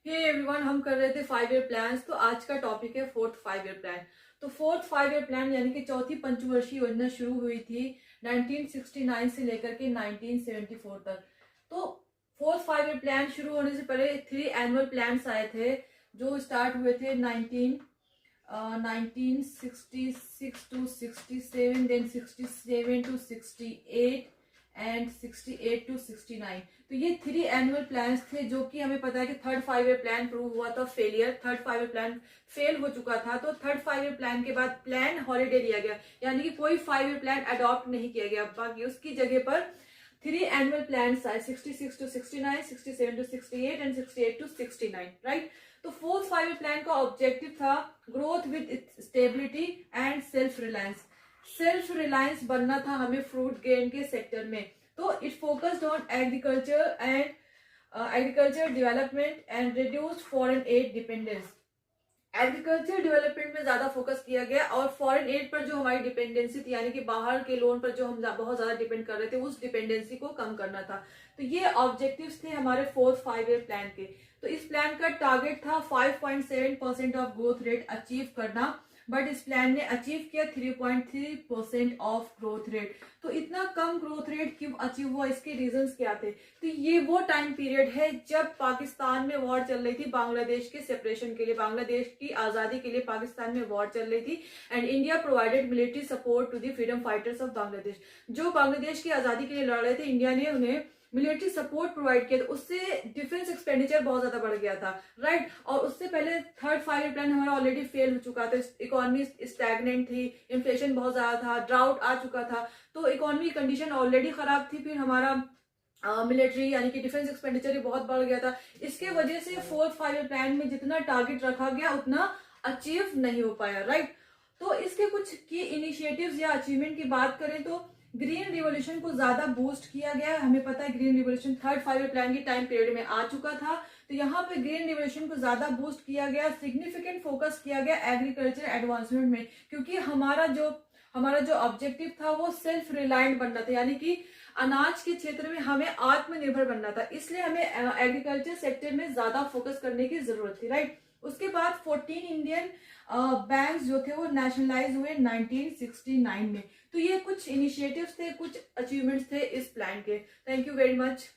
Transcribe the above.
Hey everyone, हम कर रहे थे 5 ईयर प्लान्स। तो आज का टॉपिक है फोर्थ 5 ईयर प्लान। तो फोर्थ 5 ईयर प्लान यानी कि चौथी पंचवर्षीय योजना शुरू हुई थी 1969 से लेकर के 1974 तक। तो फोर्थ 5 ईयर प्लान शुरू होने से पहले 3 एनुअल प्लान्स आए थे जो स्टार्ट हुए थे 1966 to 67, then 67 to 68 and 68 to 69। तो ये 3 एनुअल प्लान्स थे जो कि हमें पता है कि थर्ड 5 ईयर प्लान प्रूव हुआ था failure. Third 5 year plan fail हो चुका था, तो थर्ड 5 ईयर प्लान के बाद प्लान हॉलीडे लिया गया, यानी कि कोई 5 ईयर प्लान अडॉप्ट नहीं किया गया। बाकी उसकी जगह पर 3 एनुअल प्लान्स आए, 66 to 69, 67 to 68 and 68 to 69, right. तो फोर्थ 5 ईयर प्लान का ऑब्जेक्टिव था growth with stability and self reliance. Self reliance बनना था हमें फ्रूट ग्रेन के सेक्टर में। तो it focused on agriculture development and reduced foreign aid dependence. Agriculture development में ज्यादा फोकस किया गया और फॉरेन एड पर जो हमारी डिपेंडेंसी थी, यानी कि बाहर के लोन पर जो हम बहुत ज्यादा डिपेंड कर रहे थे, उस डिपेंडेंसी को कम करना था। तो ये ऑब्जेक्टिव्स थे हमारे फोर्थ 5 ईयर प्लान के। तो इस प्लान का टारगेट था 5.7% ऑफ ग्रोथ रेट अचीव करना, बट इस प्लान ने अचीव किया 3.3% ऑफ ग्रोथ रेट। तो इतना कम ग्रोथ रेट क्यों अचीव हुआ, इसके रीजंस क्या थे? तो ये वो टाइम पीरियड है जब पाकिस्तान में वॉर चल रही थी बांग्लादेश के सेपरेशन के लिए, बांग्लादेश की आजादी के लिए पाकिस्तान में वॉर चल रही थी and India provided military support to the freedom fighters of Bangladesh. जो बांग्लादेश की आजादी के लिए लड़ रहे थे, इंडिया ने उन्हें मिलिट्री सपोर्ट प्रोवाइड किया, तो उससे डिफेंस एक्सपेंडिचर बहुत ज्यादा बढ़ गया था, राइट। और उससे पहले थर्ड 5 ईयर प्लान हमारा ऑलरेडी फेल हो चुका था, इकोनॉमी स्टैग्नेंट थी, इन्फ्लेशन बहुत ज्यादा था, ड्राउट आ चुका था, तो इकोनॉमी कंडीशन ऑलरेडी खराब थी। फिर हमारा मिलिट्री यानी कि डिफेंस एक्सपेंडिचर भी बहुत बढ़ गया था। इसके वजह से फोर्थ 5 ईयर प्लान में जितना टारगेट रखा गया उतना अचीव नहीं हो पाया, राइट। तो इसके कुछ की इनिशिएटिव्स या अचीवमेंट की बात करें तो ग्रीन रिवोल्यूशन को ज्यादा बूस्ट किया गया। हमें पता है green revolution third 5 year plan के टाइम पीरियड में आ चुका था, तो यहाँ पे ग्रीन रिवोल्यूशन को ज्यादा बूस्ट किया गया, सिग्निफिकेंट फोकस किया गया एग्रीकल्चर एडवांसमेंट में, क्योंकि हमारा जो ऑब्जेक्टिव था वो सेल्फ रिलायंट बनना था, यानी कि अनाज के क्षेत्र में हमें आत्मनिर्भर बनना था। इसलिए हमें एग्रीकल्चर सेक्टर में ज्यादा फोकस करने की जरूरत थी, राइट। उसके बाद 14 इंडियन बैंक्स जो थे वो नेशनलाइज हुए 1969 में। तो ये कुछ इनिशिएटिव्स थे, कुछ अचीवमेंट्स थे इस प्लान के। Thank you very much.